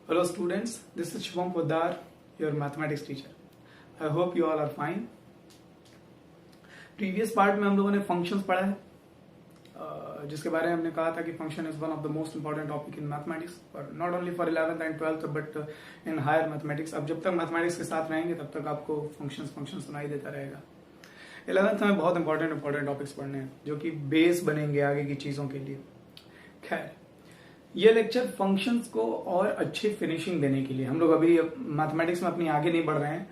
Hello students, this is Shivam Poddar, your mathematics teacher. I hope you all are fine. Previous part में हम लोगों ने functions पढ़ा है, जिसके बारे में हमने कहा था कि function is one of the most important topic in mathematics, और not only for 11th and 12th but in higher mathematics. अब जब तक मैथमेटिक्स के साथ रहेंगे तब तक आपको फंक्शन सुनाई देता रहेगा. 11th में बहुत इंपॉर्टेंट टॉपिक्स पढ़ने हैं जो कि बेस बनेंगे आगे की चीजों के लिए. खैर, ये लेक्चर फंक्शंस को और अच्छी फिनिशिंग देने के लिए, हम लोग अभी मैथमेटिक्स में अपनी आगे नहीं बढ़ रहे हैं,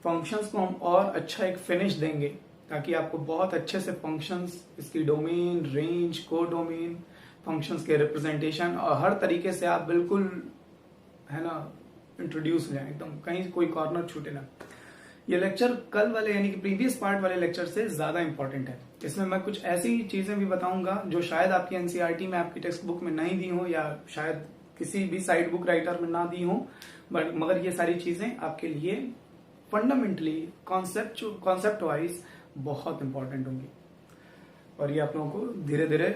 फंक्शंस को हम और अच्छा एक फिनिश देंगे ताकि आपको बहुत अच्छे से फंक्शंस, इसकी डोमेन, रेंज, को डोमेन, फंक्शंस के रिप्रेजेंटेशन और हर तरीके से आप बिल्कुल है ना इंट्रोड्यूस हो जाए, एकदम कहीं कोई कॉर्नर छूटे ना. ये लेक्चर कल वाले यानी कि प्रीवियस पार्ट वाले लेक्चर से ज्यादा इंपॉर्टेंट है. इसमें मैं कुछ ऐसी चीजें भी बताऊंगा जो शायद आपकी एनसीईआरटी में, आपकी टेक्स्ट बुक में नहीं दी हो या शायद किसी भी साइड बुक राइटर में ना दी हो, बट मगर ये सारी चीजें आपके लिए फंडामेंटली कॉन्सेप्ट वाइज बहुत इंपॉर्टेंट होंगी. और ये आप लोगों को धीरे धीरे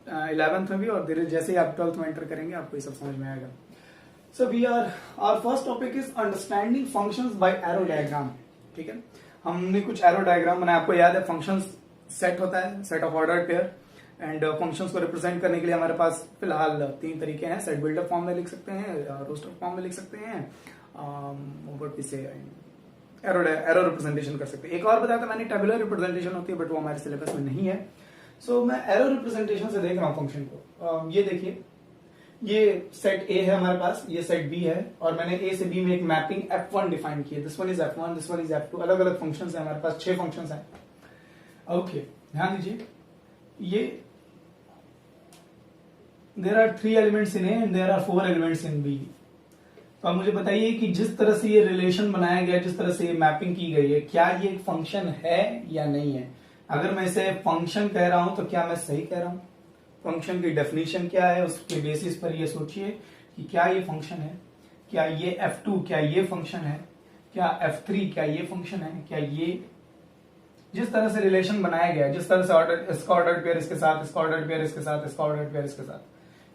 11th में भी और धीरे जैसे ही आप 12th में एंटर करेंगे आपको ये सब समझ में आएगा. So our first topic is understanding functions by arrow diagram. ठीक है, हमने कुछ एरो डायग्राम बनाया. आपको याद है फंक्शंस सेट होता है, set of ordered pair, and functions को रिप्रेजेंट करने के लिए हमारे पास फिलहाल 3 तरीके हैं. सेट बिल्डर फॉर्म में लिख सकते हैं, रोस्टर फॉर्म में लिख सकते हैं, एरो रिप्रेजेंटेशन कर सकते हैं. एक और बताया था मैंने, टेबुलर रिप्रेजेंटेशन होती है, बट वो हमारे सिलेबस में नहीं है. सो मैं एरो रिप्रेजेंटेशन से देख रहा हूँ फंक्शन को. ये देखिए, ये सेट ए है हमारे पास, ये सेट बी है, और मैंने ए से बी में एक मैपिंग F1 डिफाइन की है. This one is F1, this one is F2. अलग अलग फंक्शंस हैं हमारे पास, 6 फंक्शंस हैं. ओके, ध्यान दीजिए, ये there are 3 elements in A and there are 4 elements in B. तो अब मुझे बताइए कि जिस तरह से ये रिलेशन बनाया गया, जिस तरह से ये मैपिंग की गई है, क्या ये एक फंक्शन है या नहीं है? अगर मैं इसे फंक्शन कह रहा हूं तो क्या मैं सही कह रहा हूं? फंक्शन की डेफिनेशन क्या है, उसके बेसिस पर ये सोचिए कि क्या ये फंक्शन है, क्या ये F2 क्या ये फंक्शन है, क्या F3 क्या ये फंक्शन है, क्या ये जिस तरह से रिलेशन बनाया गया है, जिस तरह से ऑर्डर, इसका ऑर्डर पेयर इसके साथ, इसका ऑर्डर पेयर इसके साथ, इसका ऑर्डर पेयर इसके साथ,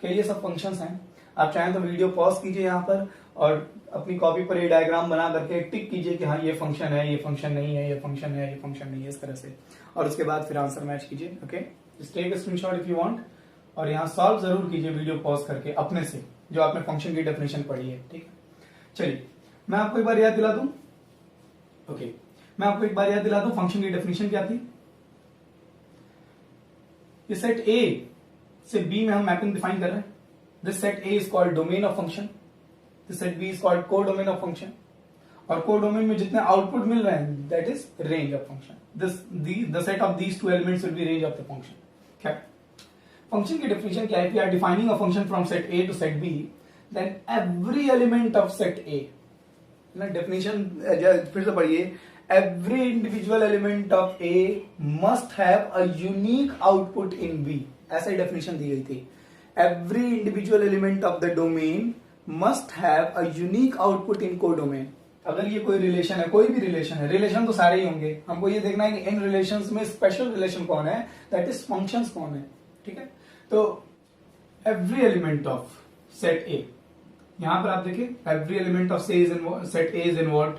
क्या ये सब फंक्शंस हैं? आप चाहें तो वीडियो पॉज कीजिए यहाँ पर और अपनी कॉपी पर ये डायग्राम बना करके टिक कीजिए कि हाँ ये फंक्शन है, ये फंक्शन नहीं है, ये फंक्शन है, ये फंक्शन नहीं है, इस तरह से, और उसके बाद फिर आंसर मैच कीजिए. Okay, just take a screenshot if you want, और यहाँ सॉल्व जरूर कीजिए वीडियो पॉज करके अपने से, जो आपने फंक्शन की डेफिनेशन पढ़ी है. ठीक है, चलिए मैं आपको एक बार याद दिला दूं. ओके, मैं आपको एक बार याद दिला दूं फंक्शन की डेफिनेशन क्या थी. ये सेट ए से बी में हम मैपिंग डिफाइन कर रहे हैं. This set A is called domain of function, this set B is called codomain of function, और को डोमेन में जितने आउटपुट मिल रहे हैं that is range of function. The set of these 2 elements will be range of the function. क्या function की definition क्या है? We are defining a function from set A to set B, then every element of set A, definition फिर से पढ़िए, every individual element of A must have a unique output in B. ऐसा ही definition दी गई थी. Every individual element of the domain must have a unique output in codomain. अगर ये कोई relation है, कोई भी रिलेशन है, रिलेशन तो सारे ही होंगे, हमको ये देखना है कि इन रिलेशंस में स्पेशल रिलेशन कौन है, दैट इज फंक्शंस कौन है. ठीक है, तो every element of set A, यहां पर आप देखिए, every element of set A is in what?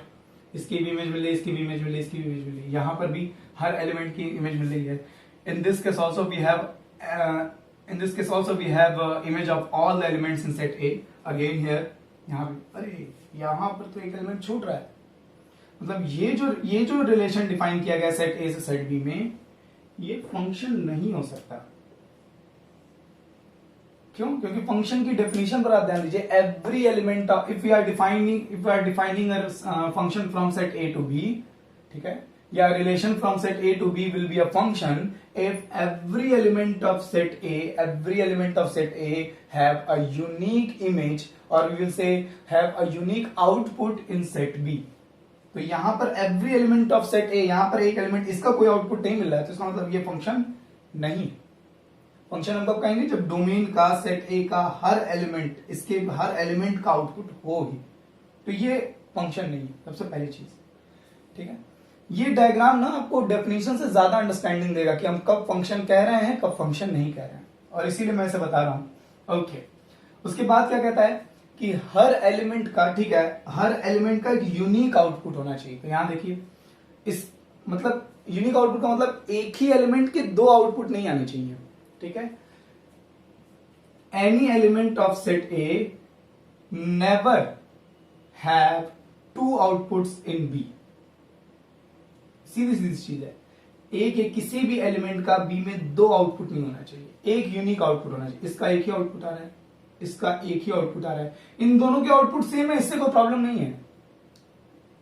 इसकी भी इमेज मिल रही है, इसकी भी इमेज मिल रही है, इसकी भी इमेज मिल रही है. यहां पर भी हर एलिमेंट की इमेज मिल रही है. In this case also we have image of all the elements in set A. Again here, यहां पे, अरे यहां पर तो एक एलिमेंट छूट रहा है. मतलब ये जो रिलेशन डिफाइन किया गया सेट ए से सेट बी में, ये फंक्शन नहीं हो सकता. क्यों? क्योंकि फंक्शन की डेफिनेशन पर आप ध्यान दीजिए. Every element of, if we are defining function from set A to B, ठीक है, या relation from set A to B will be a function if every element of set A have a unique image, और we will say have a unique output in set B. तो यहां पर every element of set A, यहां पर एक element, इसका कोई output नहीं मिल रहा है, तो इसका मतलब ये फंक्शन नहीं. फंक्शन हम कब कहेंगे? जब डोमेन का सेट ए का हर एलिमेंट, इसके हर एलिमेंट का आउटपुट हो ही, तो ये फंक्शन नहीं है, सबसे पहली चीज. ठीक है, ये डायग्राम ना आपको डेफिनेशन से ज्यादा अंडरस्टैंडिंग देगा कि हम कब फंक्शन कह रहे हैं, कब फंक्शन नहीं कह रहे हैं, और इसीलिए मैं इसे बता रहा हूं. ओके, उसके बाद क्या कहता है कि हर एलिमेंट का, ठीक है, हर एलिमेंट का एक यूनिक आउटपुट होना चाहिए। तो यहां देखिए, इस मतलब यूनिक आउटपुट का मतलब एक ही एलिमेंट के दो आउटपुट नहीं आने चाहिए, ठीक है। Any element of set A never have two outputs in B. सीधी सीधी चीज है, ए के किसी भी एलिमेंट का बी में दो आउटपुट नहीं होना चाहिए, एक यूनिक आउटपुट होना चाहिए। इसका एक ही आउटपुट आ रहा है, इसका एक ही आउटपुट आ रहा है, इन दोनों के आउटपुट सेम है, इससे कोई प्रॉब्लम नहीं है।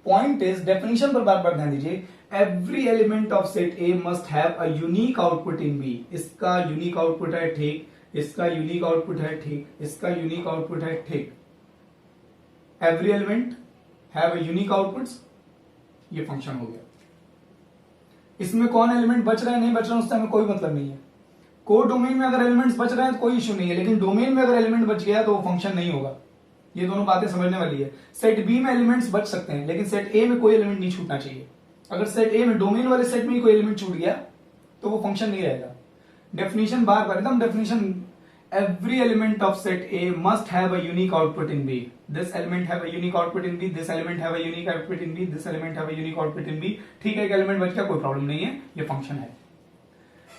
पॉइंट इज, डेफिनेशन पर बार बार ध्यान दीजिए, every element of set A must have a unique output in B. इसका यूनिक आउटपुट है, ठीक, इसका यूनिक आउटपुट है, ठीक, इसका यूनिक आउटपुट है, ठीक। Every element have a unique outputs, ये फंक्शन हो गया। इसमें कौन एलिमेंट बच रहा है नहीं बच रहा है उससे हमें कोई मतलब नहीं है। कोड डोमेन में अगर एलिमेंट्स बच रहे हैं तो कोई इशू नहीं है, लेकिन डोमेन में अगर एलिमेंट बच गया तो वो फंक्शन नहीं होगा। ये दोनों बातें समझने वाली है। सेट बी में एलिमेंट्स बच सकते हैं, लेकिन सेट ए में कोई एलिमेंट नहीं छूटना चाहिए। अगर सेट ए में, डोमेन वाले सेट में ही कोई एलिमेंट छूट गया तो वो फंक्शन नहीं रहेगा। डेफिनेशन बार बार एकदम definition, every element of set A must have a unique output in B. This element have a unique output in B. This element have a unique output in B. This element have a unique output in B. ठीक है, एक element बच गया, कोई problem नहीं है, ये function है।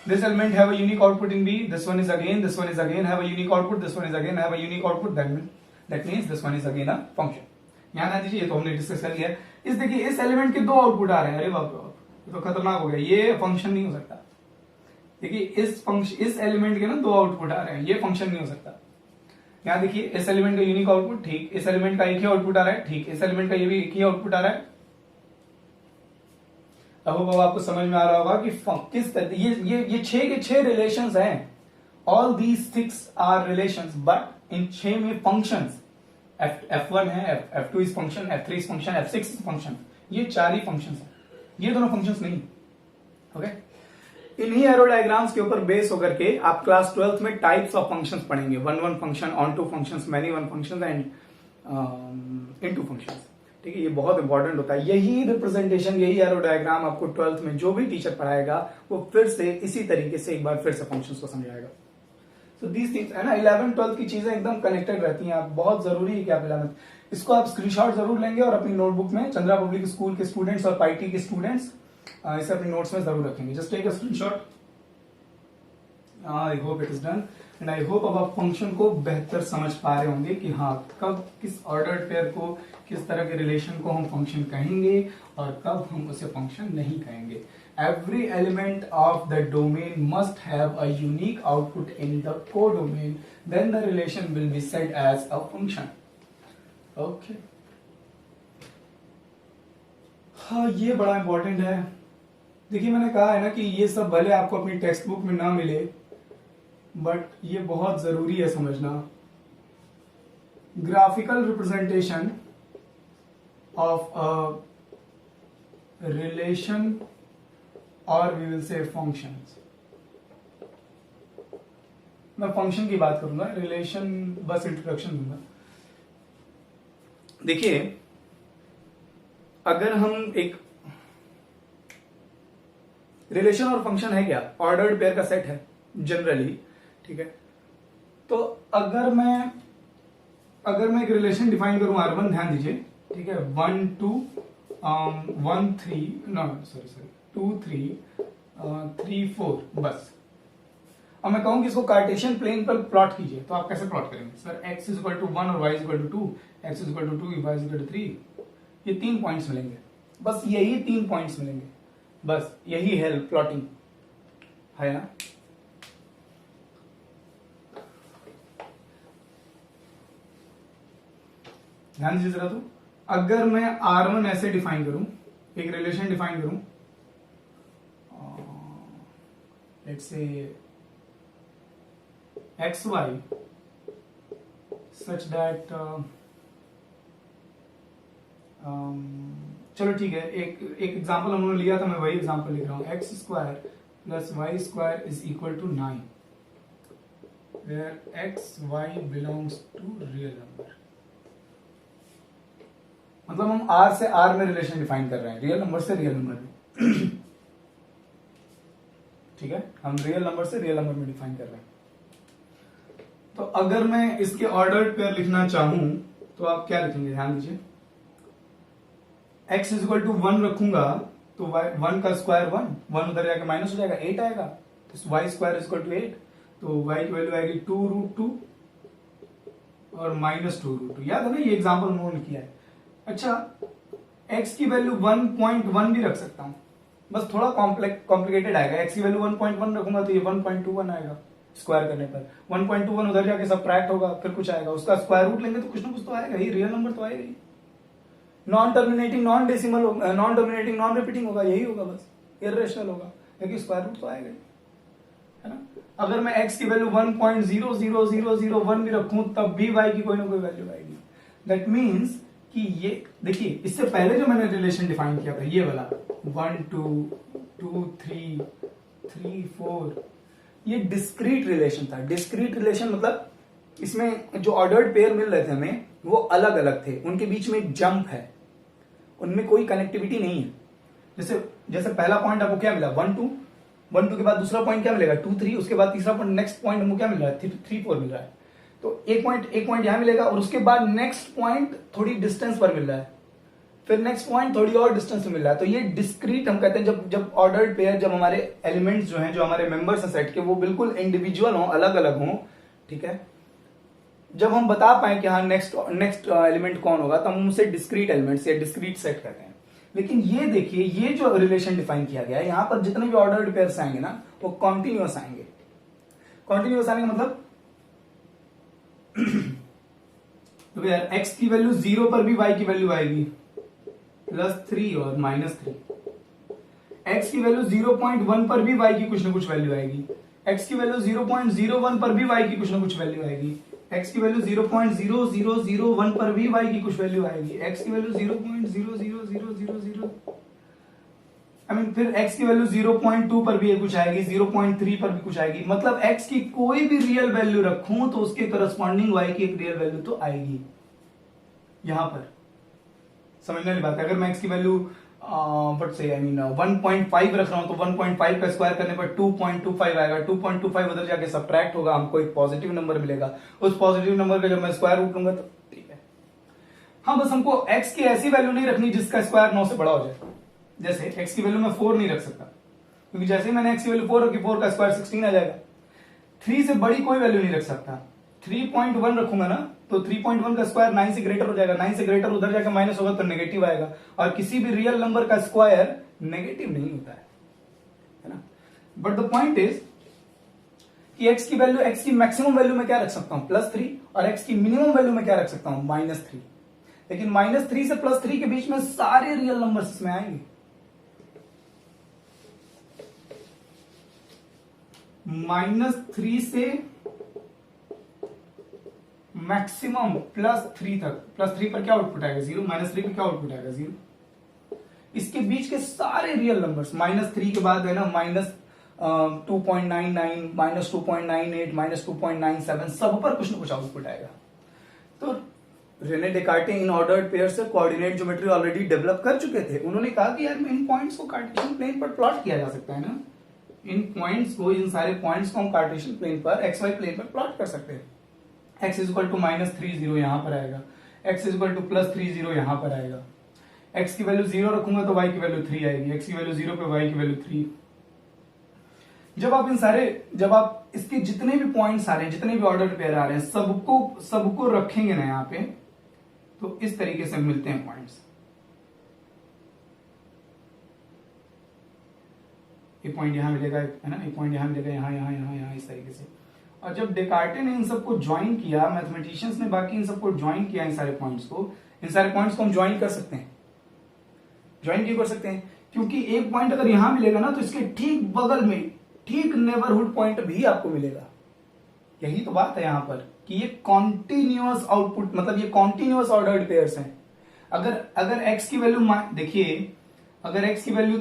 This element have a unique output in B. This one is again have a unique output. This one is again have a unique output. That means this one is again a function. ध्यान ना दीजिए, ये तो हमने discuss कर लिया है। इस देखिए, इस एलिमेंट के दो आउटपुट आ रहे हैं, अरे बाप रे बाप, ये तो खतरनाक हो गया, ये फंक्शन नहीं हो सकता। देखिए, इस एलिमेंट के ना दो आउटपुट आ रहे हैं, ये फंक्शन नहीं हो सकता। यहां देखिए, इस एलिमेंट का यूनिक आउटपुट, ठीक, इस एलिमेंट का एक ही आउटपुट आ रहा है, ठीक, इस एलिमेंट का ये भी एक ही आउटपुट आ रहा है। अब आपको समझ में आ रहा होगा कि किस तरह ये 6 के 6 रिलेशंस हैं। All these 6 are relations, but in 6 में फंक्शंस F1 है, F2 is function, F3 is function, F6 is function. ये 4 ही फंक्शंस हैं, ये दोनों फंक्शंस नहीं। ओके, इन्हीं एरो डायग्राम्स के ऊपर बेस होकर के आप क्लास 12th में टाइप्स ऑफ फंक्शंस पढ़ेंगे। One function, onto functions, many one functions and into functions. ठीक है, ये बहुत इंपॉर्टेंट होता है। यही रिप्रेजेंटेशन, यही एरो डायग्राम आपको 12th में जो भी टीचर पढ़ाएगा वो फिर से इसी तरीके से एक बार फिर से फंक्शंस को समझाएगा। सो दीज थिंग्स है ना, 11th 12th की चीजें एकदम कनेक्टेड रहती हैं। आप बहुत जरूरी है कि आप 11th इसको आप स्क्रीनशॉट जरूर लेंगे और अपनी नोटबुक में चंद्रा पब्लिक स्कूल के स्टूडेंट्स और पाईटी के स्टूडेंट्स इसे अपनी नोट्स में जरूर रखेंगे। Just take a screenshot. I hope it is done and I hope अब आप फंक्शन को बेहतर समझ पा रहे होंगे कि हाँ, कब किस ऑर्डर्ड पेयर को, किस तरह के रिलेशन को हम फंक्शन कहेंगे और कब हम उसे फंक्शन नहीं कहेंगे। Every element of the domain must have a unique output in the codomain, then the relation will be said as a function. Okay, हाँ, ये बड़ा इंपॉर्टेंट है। देखिए, मैंने कहा है ना कि ये सब भले आपको अपनी टेक्स्ट बुक में ना मिले, बट ये बहुत जरूरी है समझना। Graphical representation of a relation और वी विल से फंक्शंस। मैं फंक्शन की बात करूंगा, रिलेशन बस इंट्रोडक्शन दूंगा। देखिए, अगर हम एक रिलेशन और फंक्शन है क्या, ऑर्डर्ड पेयर का सेट है जनरली, ठीक है। तो अगर मैं एक रिलेशन डिफाइन करूं R1, ध्यान दीजिए, ठीक है, 1 2 1 3 नो सॉरी 2 3 3 4 बस। अब मैं कहूं कि इसको कार्टेशियन प्लेन पर प्लॉट कीजिए, तो आप कैसे प्लॉट करेंगे? Sir, x is equal to 1 और y is equal to 2, x is equal to 2, y is equal to 3। ये 3 पॉइंट्स मिलेंगे, बस यही 3 पॉइंट्स मिलेंगे, बस यही है प्लॉटिंग, है ना। ध्यान दीजिए जरा। तो अगर मैं R1 ऐसे डिफाइन करूं, एक रिलेशन डिफाइन करूं, let's say xy such that, चलो ठीक है, एक एग्जांपल हम लोगों ने लिया था, मैं वही एग्जांपल लिख रहा हूं। x square plus y square is equal to 9, where x y belongs to real number. मतलब हम R से R में रिलेशन डिफाइन कर रहे हैं, रियल नंबर से रियल नंबर में। ठीक है, हम रियल नंबर से रियल नंबर में डिफाइन कर रहे हैं। तो अगर मैं इसके ऑर्डर्ड पेयर लिखना चाहूं तो आप क्या लिखेंगे, ध्यान दीजिए। x इज इक्वल टू 1 रखूंगा तो y 1 का स्क्वायर 1 उधर जाके माइनस हो जाएगा, 8 आएगा, तो y square is equal to 8, तो y की वैल्यू आएगी 2√2 और -2√2। याद है ना, ये एग्जांपल उन्होंने किया है। अच्छा, x की वैल्यू 1.1 भी रख सकता हूं, बस थोड़ा कॉम्प्लिकेटेड आएगा। x की वैल्यू 1.1 रखूंगा तो ये 1.21 आएगा स्क्वायर करने पर, 1.21 उधर जाके सब्ट्रैक्ट होगा, फिर कुछ आएगा, उसका स्क्वायर रूट लेंगे तो कुछ ना कुछ तो आएगा ही, रियल नंबर तो आएगा ही। नॉन टर्मिनेटिंग नॉन डेसिमल होगा, नॉन टर्मिनेटिंग नॉन रिपीटिंग होगा, यही होगा बस, इर्रेशनल होगा, लेकिन स्क्वायर रूट तो आएगा ही, है ना। अगर मैं x की वैल्यू 1.00001 भी रखूं तब भी y की कोई ना कोई वैल्यू आएगी। दैट मीन्स कि ये देखिए, इससे पहले जो मैंने रिलेशन डिफाइन किया था ये वाला 1 2 2 3 3 4, ये डिस्क्रीट रिलेशन था। डिस्क्रीट रिलेशन मतलब इसमें जो ऑर्डर्ड पेयर मिल रहे थे हमें वो अलग अलग थे, उनके बीच में एक जंप है, उनमें कोई कनेक्टिविटी नहीं है। जैसे पहला पॉइंट आपको क्या मिला 1 2, 1 2 के बाद दूसरा पॉइंट क्या मिलेगा 2 3, उसके बाद तीसरा पॉइंट, नेक्स्ट पॉइंट हमको क्या मिल रहा है 3 4 मिल रहा है। तो एक पॉइंट यहां मिलेगा और उसके बाद नेक्स्ट पॉइंट थोड़ी डिस्टेंस पर मिल रहा है, फिर नेक्स्ट पॉइंट थोड़ी और डिस्टेंस में मिल रहा है। तो ये डिस्क्रीट हम कहते हैं जब ऑर्डर्ड पेयर, जब हमारे एलिमेंट्स जो हैं, जो हमारे मेंबर्स हैं सेट के, वो बिल्कुल इंडिविजुअल हो, अलग अलग हो, ठीक है। जब हम बता पाए कि हाँ नेक्स्ट एलिमेंट कौन होगा तो हम उसे डिस्क्रीट एलिमेंट्स या डिस्क्रीट सेट कहते हैं। लेकिन ये देखिए, ये जो रिलेशन डिफाइन किया गया है, यहां पर जितने भी ऑर्डर्ड पेयर्स आएंगे ना वो कॉन्टिन्यूअस आएंगे। कॉन्टिन्यूअस आने का मतलब तो यार x की वैल्यू 0 पर भी y की वैल्यू आएगी +3 और -3, x की वैल्यू 0.1 पर भी y की कुछ ना कुछ वैल्यू आएगी, x की वैल्यू 0.01 पर भी y की कुछ ना कुछ वैल्यू आएगी, x की वैल्यू 0.0001 पर भी y की कुछ वैल्यू आएगी, x की वैल्यू 0.00000 फिर x की वैल्यू 0.2 पर भी कुछ आएगी, 0.3 पर भी कुछ आएगी। मतलब x की कोई भी रियल वैल्यू रखूं तो उसके करस्पॉन्डिंग y की एक रियल वैल्यू तो आएगी। यहां पर समझने वाली बात है। अगर मैं x की वैल्यू 1.5 रख रहा हूं तो 1.5 का स्क्वायर करने पर 2.25 आएगा, 2.25 उधर जाके सब्ट्रैक्ट होगा, हमको एक पॉजिटिव नंबर मिलेगा, उस पॉजिटिव नंबर का जब मैं स्क्वायर रूट लूंगा तो ठीक है। हाँ, बस हमको x की ऐसी वैल्यू नहीं रखनी जिसका स्क्वायर 9 से बड़ा हो जाए। जैसे x की वैल्यू मैं 4 नहीं रख सकता, क्योंकि जैसे ही मैंने x की वैल्यू 4 रखी, 4 का स्क्वायर 16 आ जाएगा। 3 से बड़ी कोई वैल्यू नहीं रख सकता। 3.1 रखूंगा ना तो 3.1 का स्क्वायर 9 से ग्रेटर हो जाएगा, 9 से ग्रेटर उधर जाकर माइनस होगा तो नेगेटिव आएगा, और किसी भी रियल नंबर का स्क्वायर नेगेटिव नहीं होता है ना। बट द पॉइंट इज कि x की वैल्यू, x की मैक्सिमम वैल्यू में क्या रख सकता हूं +3, और x की मिनिमम वैल्यू में क्या रख सकता हूं -3। लेकिन -3 से +3 के बीच में सारे रियल नंबर्स इसमें आएंगे। -3 से मैक्सिमम +3 तक, +3 पर क्या आउटपुट आएगा 0, -3 पर क्या आउटपुट आएगा 0। इसके बीच के सारे रियल नंबर्स, -3 के बाद है ना -2.99, -2.98, -2.97, सब पर कुछ ना कुछ आउटपुट आएगा। तो Renee Descartes in ordered pair से कोऑर्डिनेट ज्योमेट्री ऑलरेडी डेवलप कर चुके थे। उन्होंने कहा कि यार इन पॉइंट्स को कार्टेशियन प्लेन पर प्लॉट किया जा सकता है ना, इन पॉइंट्स को, इन सारे पॉइंट्स को हम कार्टेशियन प्लेन पर, XY प्लेन पर प्लॉट कर सकते हैं। x इज इक्वल टू -30 यहां पर आएगा, x इज इक्वल टू +30 यहां पर आएगा। x की वैल्यू 0 रखूंगा तो y की वैल्यू 3 आएगी, x की वैल्यू 0 पे y की वैल्यू 3। जब आप इसके जितने भी पॉइंट्स आ रहे हैं, जितने भी ऑर्डर पेयर आ रहे हैं, सबको रखेंगे ना यहाँ पे, तो इस तरीके से मिलते हैं पॉइंट्स। ये पॉइंट यहां मिलेगा, है ना, ये पॉइंट यहां मिलेगा, यहां इस तरीके से। और जब डेकार्टे ने इन सबको ज्वाइन किया, मैथमेटिशियंस ने बाकी इन सबको ज्वाइन किया, इन सारे पॉइंट्स को हम ज्वाइन कर सकते हैं। ज्वाइन क्यों कर सकते हैं? क्योंकि एक पॉइंट अगर यहां मिलेगा ना तो इसके ठीक बगल में, ठीक नेबरहुड पॉइंट भी आपको मिलेगा। यही तो बात है यहां पर कि ये कॉन्टिन्यूअस आउटपुट, मतलब ये कॉन्टिन्यूअस ऑर्डर्ड पेयर्स हैं। अगर x की वैल्यू, देखिए अगर x की वैल्यू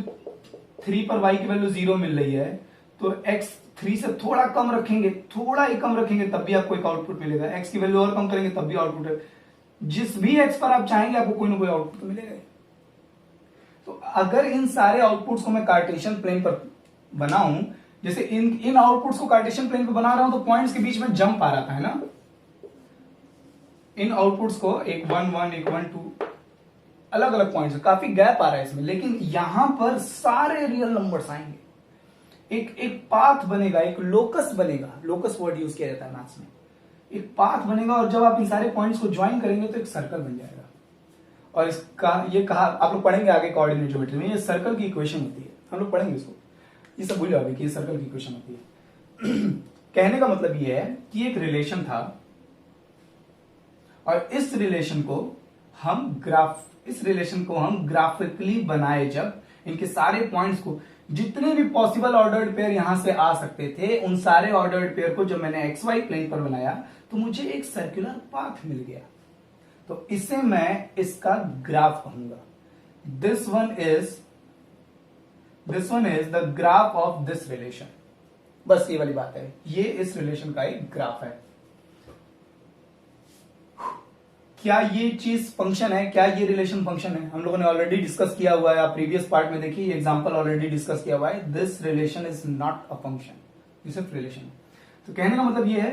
3 पर y की वैल्यू 0 मिल रही है तो x 3 से थोड़ा कम रखेंगे, थोड़ा ही कम रखेंगे तब भी आपको एक आउटपुट मिलेगा। x की वैल्यू और कम करेंगे तब भी आउटपुट है। जिस भी x पर आप चाहेंगे आपको कोई ना कोई आउटपुट तो मिलेगा। तो अगर इन सारे आउटपुट्स को मैं कार्टेशियन प्लेन पर बनाऊं जैसे इन आउटपुट्स को कार्टेशियन प्लेन पे बना रहा हूं तो पॉइंट्स के बीच में जंप आ रहा था, है ना। इन आउटपुट्स को एक 1 1 एक 1 2 अलग अलग पॉइंट्स, काफी गैप आ रहा है इसमें, लेकिन यहां पर सारे रियल नंबर्स आएंगे। एक पाथ बनेगा, एक लोकस बनेगा, लोकस वर्ड यूज किया जाता है मैथ्स में। एक पाथ बनेगा और जब आप इन सारे पॉइंट्स को ज्वाइन करेंगे तो एक सर्कल बन जाएगा। और इसका ये कहा आप लोग पढ़ेंगे आगे कोऑर्डिनेट ज्योमेट्री में, ये सर्कल की इक्वेशन होती है, हम लोग पढ़ेंगे इसको। ये सब भूल जाओगे कि ये सर्कल की इक्वेशन होती है। कहने का मतलब ये है कि एक रिलेशन था और इस रिलेशन को हम ग्राफिकली बनाए, जब इनके सारे पॉइंट्स को, जितने भी पॉसिबल ऑर्डर्ड पेयर यहां से आ सकते थे, उन सारे ऑर्डर्ड पेयर को जब मैंने एक्स वाई प्लेन पर बनाया तो मुझे एक सर्कुलर पाथ मिल गया। तो इसे मैं इसका ग्राफ कहूंगा। This one is the graph of this relation. बस ये वाली बात है, ये इस रिलेशन का एक ग्राफ है। क्या ये चीज फंक्शन है, क्या ये रिलेशन फंक्शन है? हम लोगों ने ऑलरेडी डिस्कस किया हुआ है, आप प्रीवियस पार्ट में देखिए, एग्जांपल ऑलरेडी डिस्कस किया हुआ है। This relation is not a function, ये सिर्फ रिलेशन है। तो कहने का मतलब ये है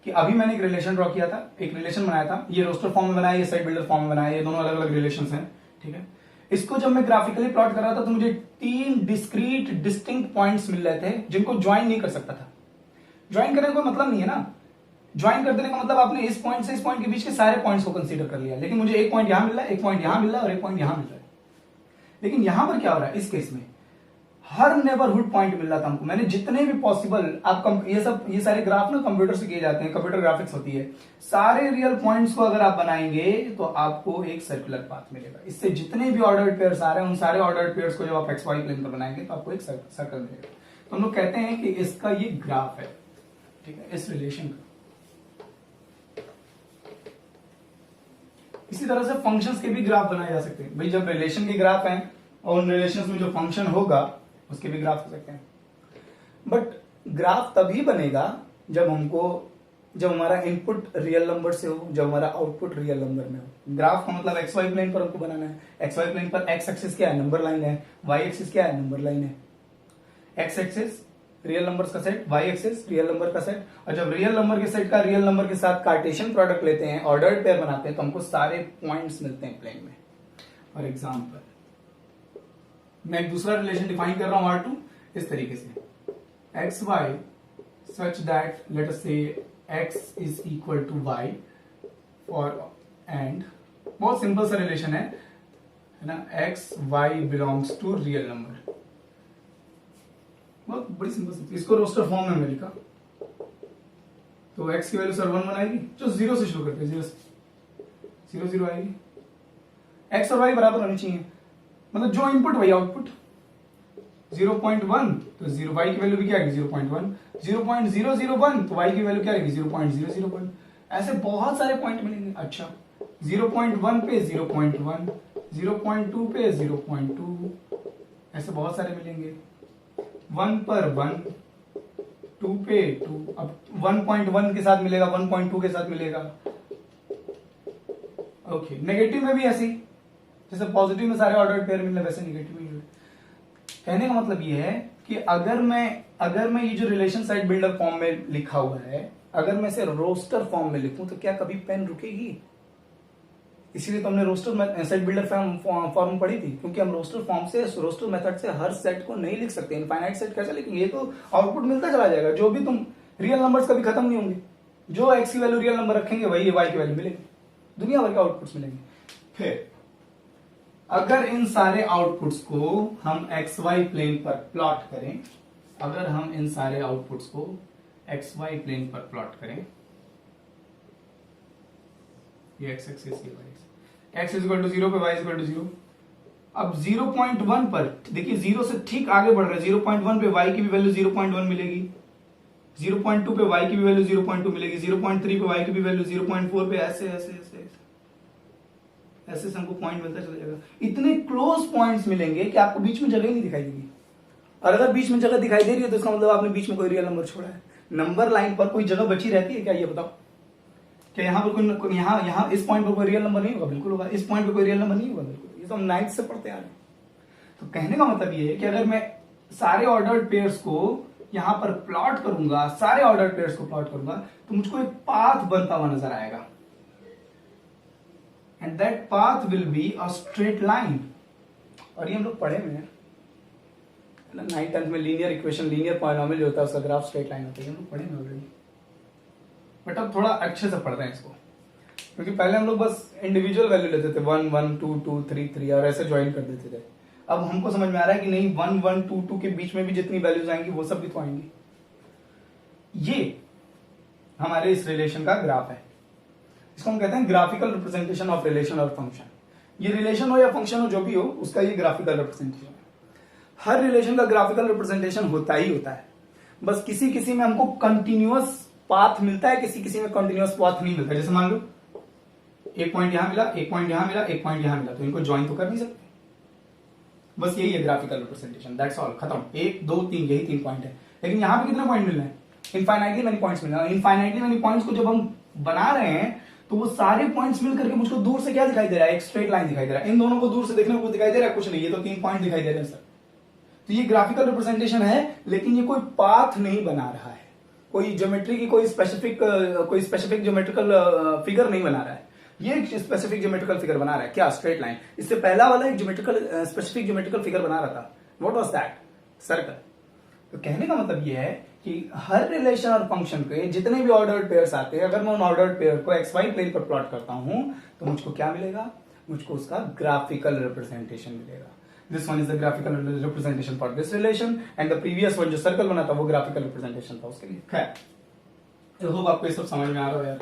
कि अभी मैंने एक रिलेशन ड्रॉ किया था, एक रिलेशन बनाया था, ये रोस्टर फॉर्म में बनाया, ये सेट बिल्डर फॉर्म में बनाया, ये दोनों अलग अलग रिलेशन हैं, ठीक है। इसको जब मैं ग्राफिकली प्लॉट कर रहा था तो मुझे 3 डिस्क्रीट डिस्टिंक्ट पॉइंट्स मिल रहे थे जिनको ज्वाइन नहीं कर सकता था। ज्वाइन करने का कोई मतलब नहीं है ना, ज्वाइन कर देने का मतलब आपने इस पॉइंट से इस पॉइंट के बीच के सारे पॉइंट्स को कंसीडर कर लिया, लेकिन मुझे एक पॉइंट यहां मिल रहा है, एक पॉइंट यहां मिल रहा है और एक पॉइंट यहां मिल रहा है। लेकिन यहां पर क्या हो रहा है, इस केस में हर नेबरहुड पॉइंट मिल रहा था हमको। मैंने जितने भी पॉसिबल, आप ये सारे ग्राफ ना कंप्यूटर से किए जाते हैं, कंप्यूटर ग्राफिक्स होती है। सारे रियल पॉइंट्स को अगर आप बनाएंगे तो आपको एक सर्कुलर पाथ मिलेगा। इससे जितने भी ऑर्डर्ड पेयर्स आ रहे हैं, उन सारे ऑर्डर्ड पेयर्स को जब आप एक्स वाई प्लेन पर बनाएंगे तो आपको एक सर्कल मिलेगा। तो हम लोग कहते हैं कि इसका ये ग्राफ है, ठीक है, इस रिलेशन का। इसी तरह से फंक्शंस के भी ग्राफ बनाए जा सकते हैं। भाई जब रिलेशन के ग्राफ हैं और उन रिलेशंस में जो फंक्शन होगा उसके भी ग्राफ हो सकते हैं। बट ग्राफ तभी बनेगा जब हमारा इनपुट रियल नंबर से हो, जब हमारा आउटपुट रियल नंबर में हो। ग्राफ का मतलब एक्स वाई प्लेन पर हमको बनाना है। एक्स वाई प्लेन पर एक्स एक्सिस क्या है, नंबर लाइन है। वाई एक्सिस क्या है, नंबर लाइन है। एक्स एक्सिस रियल नंबर्स का set, y axis real number का सेट। और जब रियल नंबर के सेट का रियल नंबर के साथ कार्टेशियन प्रोडक्ट लेते हैं, ऑर्डर्ड पेयर बनाते हैं, तो हमको सारे पॉइंट्स मिलते हैं प्लेन में। फॉर एग्जाम्पल मैं एक दूसरा रिलेशन डिफाइन कर रहा हूं R2 इस तरीके से, x y such that let us say x is equal to y for and, बहुत सिंपल सा रिलेशन है ना, x y belongs to real number. बहुत बड़ी सिंपल, इसको रोस्टर फॉर्म में लिखा तो x की वैल्यू सर 1 1 आएगी, जो 0 से शुरू करते हैं, 0 0 आएगी। x और y बराबर होनी चाहिए, मतलब जो इनपुट वही आउटपुट। 0.1 तो 0 y की वैल्यू भी क्या आएगी 0.1, 0.001 तो y की वैल्यू क्या आएगी 0.001। ऐसे बहुत सारे पॉइंट मिलेंगे। अच्छा 0.1 पे 0.1, 0.2 पे 0.2, ऐसे बहुत सारे मिलेंगे। 1 पर 1, 2 पे 2, अब 1.1 के साथ मिलेगा, 1.2 के साथ मिलेगा। ओके, नेगेटिव में भी ऐसे ही, जैसे पॉजिटिव में सारे ऑर्डर्ड पेयर मिल रहे वैसे नेगेटिव में। कहने का मतलब ये है कि अगर मैं ये जो रिलेशन सेट बिल्डर फॉर्म में लिखा हुआ है, अगर मैं इसे रोस्टर फॉर्म में लिखूं तो क्या कभी पेन रुकेगी? इसीलिए तो हमने रोस्टर सेट बिल्डर फॉर्म पढ़ी थी, क्योंकि हम रोस्टर फॉर्म से, रोस्टर मेथड से हर सेट को नहीं लिख सकते। इनफाइनाइट सेट कैसे लिखेंगे? ये तो आउटपुट मिलता चला जाएगा, जो भी तुम रियल नंबर्स कभी खत्म नहीं होंगे। जो एक्स की वैल्यू रियल नंबर रखेंगे वही वाई की वैल्यू मिलेगी, दुनिया भर के आउटपुट्स मिलेंगे। फिर अगर इन सारे आउटपुट्स को हम एक्स वाई प्लेन पर प्लॉट करें, अगर हम इन सारे आउटपुट्स को एक्स वाई प्लेन पर प्लॉट करें, ये एक्स एक्सिस, ये y axis, x is equal to 0 पे वाई इज इक्वल टू 0। अब 0.1 पर देखिए 0 से ठीक आगे बढ़ रहा है, 0.1 पे वाई की भी वैल्यू 0.1 मिलेगी, 0.2 पे वाई की भी वैल्यू 0.2 मिलेगी, 0.3 पे वाई की भी वैल्यू 0.4 पे, ऐसे ऐसे ऐसे ऐसे हमको पॉइंट मिलता चला जाएगा। इतने क्लोज पॉइंट्स मिलेंगे कि आपको बीच में जगह ही नहीं दिखाई देगी। और अगर बीच में जगह दिखाई दे रही है तो इसका मतलब आपने बीच में कोई रियल नंबर छोड़ा है। नंबर लाइन पर कोई जगह बची रहती है क्या, ये बताओ? क्या यहाँ पर कोई यहाँ इस पॉइंट पर कोई रियल नंबर नहीं होगा? बिल्कुल होगा। इस पॉइंट पर कोई रियल नंबर नहीं होगा? बिल्कुल। ये तो हम 9th से पढ़ते आ रहे हैं। तो कहने का मतलब ये है कि अगर मैं सारे ऑर्डर्ड पेयर्स को यहां पर प्लॉट करूंगा, सारे ऑर्डर्ड पेयर्स को प्लॉट करूंगा, तो मुझको एक पाथ बनता हुआ नजर आएगा, and that path will be a straight line. और ये हम लोग पढ़े हुए हैं 9th 10th में, लीनियर इक्वेशन, लीनियर पॉलिनोमियल जो होता है उसका ग्राफ स्ट्रेट लाइन होता है, हम लोग पढ़े हुए ऑलरेडी, बट अब थोड़ा अच्छे से पढ़ रहे हैं इसको, क्योंकि पहले हम लोग बस इंडिविजुअल वैल्यू लेते थे 1 1 2 2 3 3 और ऐसे ज्वाइन कर देते थे। अब हमको समझ में आ रहा है कि नहीं, 1 1 2 2 के बीच में भी जितनी वैल्यूज आएंगी वो सब भी तो आएंगी। ये हमारे इस रिलेशन का ग्राफ है, इसको हम कहते हैं ग्राफिकल रिप्रेजेंटेशन ऑफ रिलेशन और फंक्शन। ये रिलेशन हो या फंक्शन हो, जो भी हो, उसका ये ग्राफिकल रिप्रेजेंटेशन है। हर रिलेशन का ग्राफिकल रिप्रेजेंटेशन होता ही होता है, बस किसी किसी में हमको कंटिन्यूअस पाथ मिलता है, किसी किसी में कंटिन्यूअस पाथ नहीं मिलता। जैसे मान लो एक पॉइंट यहां मिला, एक पॉइंट यहां मिला, एक पॉइंट यहां मिला, तो इनको ज्वाइन तो कर नहीं सकते। बस यही है ग्राफिकल रिप्रेजेंटेशन, दैट्स ऑल, खत्म। 1 2 3, यही 3 पॉइंट है। लेकिन यहां पे कितने पॉइंट मिल रहे हैं? इनफाइनाइटली मेनी पॉइंट्स मिल रहे हैं। इनफाइनाइटली मेनी पॉइंट्स को जब हम बना रहे हैं तो वो सारे पॉइंट्स मिलकर के मुझको दूर से क्या दिखाई दे रहा है? एक स्ट्रेट लाइन दिखाई दे रहा है। इन दोनों को दूर से देखने को दिखाई दे रहा है? कुछ नहीं, ये तो 3 पॉइंट दिखाई दे रहे हैं सर। तो ये ग्राफिकल रिप्रेजेंटेशन है, लेकिन ये कोई पाथ नहीं बना रहा है, कोई ज्योमेट्री की कोई स्पेसिफिक ज्योमेट्रिकल फिगर नहीं बना रहा है। ये एक स्पेसिफिक ज्योमेट्रिकल फिगर बना रहा है, क्या? Straight line. इससे पहला वाला एक स्पेसिफिक ज्योमेट्रिकल फिगर बना रहा था। What was that? सर्कल। तो कहने का मतलब ये है कि हर रिलेशन और फंक्शन के जितने भी ऑर्डर्ड पेयर्स आते हैं, अगर मैं उन ऑर्डर्ड पेयर को एक्स वाई प्लेन पर प्लॉट करता हूं तो मुझको क्या मिलेगा? मुझको उसका ग्राफिकल रिप्रेजेंटेशन मिलेगा। This one is the graphical representation for this relation, and the previous one जो सर्कल बना था वो ग्राफिकल रिप्रेजेंटेशन था उसके लिए। खैर, आई होप आपको ये सब समझ में आ रहा हो यार।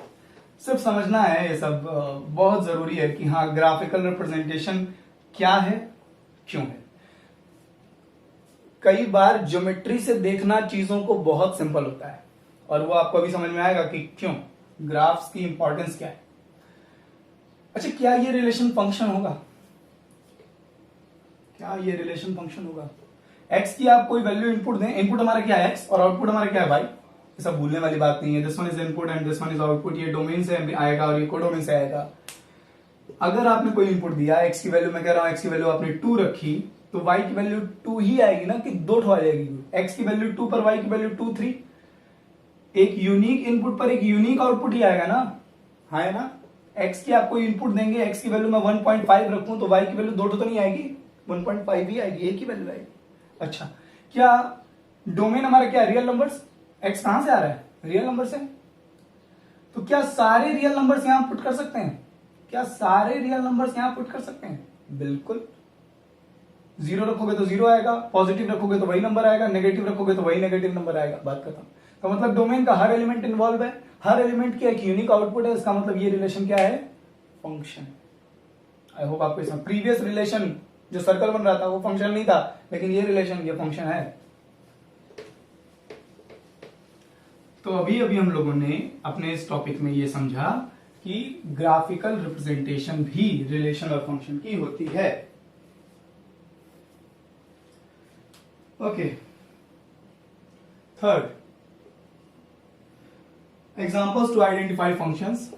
सिर्फ समझना है, ये सब बहुत जरूरी है कि हाँ, ग्राफिकल रिप्रेजेंटेशन क्या है, क्यों है। कई बार ज्योमेट्री से देखना चीजों को बहुत सिंपल होता है, और वो आपको अभी समझ में आएगा कि क्यों, ग्राफ्स की इंपॉर्टेंस क्या है। अच्छा, क्या ये रिलेशन फंक्शन होगा? क्या ये रिलेशन फंक्शन होगा? एक्स की आप कोई वैल्यू इनपुट दें, इनपुट हमारा क्या है एक्स और आउटपुट हमारा क्या है वाई, ये सब भूलने वाली बात नहीं है। This one is input and this one is output. ये डोमेन से आएगा और ये कोडोमेन से आएगा। अगर आपने कोई इनपुट दिया, एक्स की वैल्यू, मैं कह रहा हूं एक्स की वैल्यू आपने 2 रखी, तो वाई की वैल्यू 2 ही आएगी ना, कि 2 ठो आ जाएगी? एक्स की वैल्यू 2 पर वाई की वैल्यू 2 3, एक यूनिक इनपुट पर एक यूनिक आउटपुट ही आएगा ना, हाँ है ना। एक्स की आपको इनपुट देंगे, एक्स की वैल्यू मैं 1.5 रखूं तो वाई की वैल्यू 2 तो नहीं आएगी, 1.5 ही आएगी, एक ही वैल्यू आएगी। अच्छा, क्या डोमेन हमारा क्या? Real numbers. एक्स कहां से आ रहा है? रियल नंबर से। तो क्या सारे रियल नंबर्स यहां पुट कर सकते हैं? क्या सारे रियल नंबर्स यहां पुट कर सकते हैं? बिल्कुल। 0 रखोगे तो 0 आएगा, पॉजिटिव रखोगे तो वही नंबर आएगा, नेगेटिव रखोगे तो वही नेगेटिव नंबर आएगा, बात खत्म। तो मतलब डोमेन का हर एलिमेंट इन्वॉल्व है, हर एलिमेंट की एक यूनिक आउटपुट है। इसका मतलब ये रिलेशन क्या है? फंक्शन। आई होप आपको इसमें, प्रीवियस रिलेशन जो सर्कल बन रहा था वो फंक्शन नहीं था, लेकिन ये रिलेशन ये फंक्शन है। तो अभी अभी हम लोगों ने अपने इस टॉपिक में ये समझा कि ग्राफिकल रिप्रेजेंटेशन भी रिलेशन और फंक्शन की होती है। Okay, third, examples to identify functions.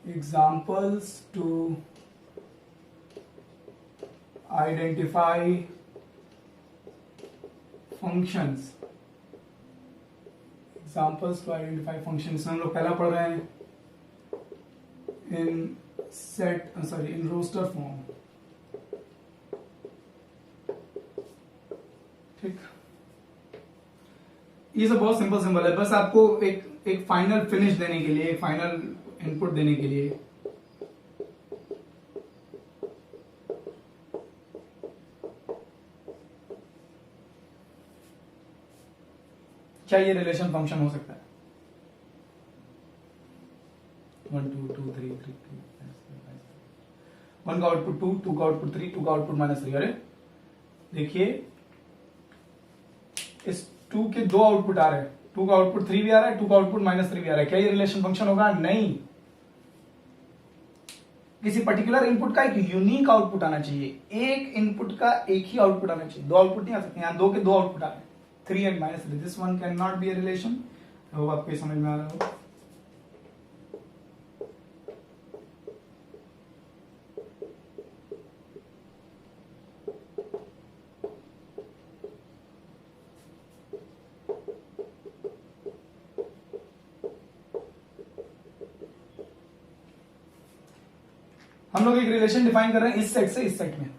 Examples to identify functions. Examples to identify functions हम लोग पहला पढ़ रहे हैं इन इन रोस्टर फॉर्म। ठीक, ये सब बहुत सिंपल है, बस आपको एक फाइनल फिनिश देने के लिए, एक फाइनल इनपुट देने के लिए। क्या ये रिलेशन फंक्शन हो सकता है? 1 2 2 3 3 3, 1 का आउटपुट 2, 2 का आउटपुट 3, 2 का आउटपुट -3। अरे देखिए, इस 2 के 2 आउटपुट आ रहे हैं, 2 का आउटपुट 3 भी आ रहा है, 2 का आउटपुट -3 भी आ रहा है। क्या ये रिलेशन फंक्शन होगा? नहीं। किसी पर्टिकुलर इनपुट का एक यूनिक आउटपुट आना चाहिए, एक इनपुट का एक ही आउटपुट आना चाहिए, 2 आउटपुट नहीं आ सकते। यहां 2 के 2 आउटपुट आ रहे हैं, 3 and -3. This one cannot be a relation. तो आपको ये समझ में आ रहा हो। हम लोग एक रिलेशन डिफाइन कर रहे हैं इस सेट से इस सेट में,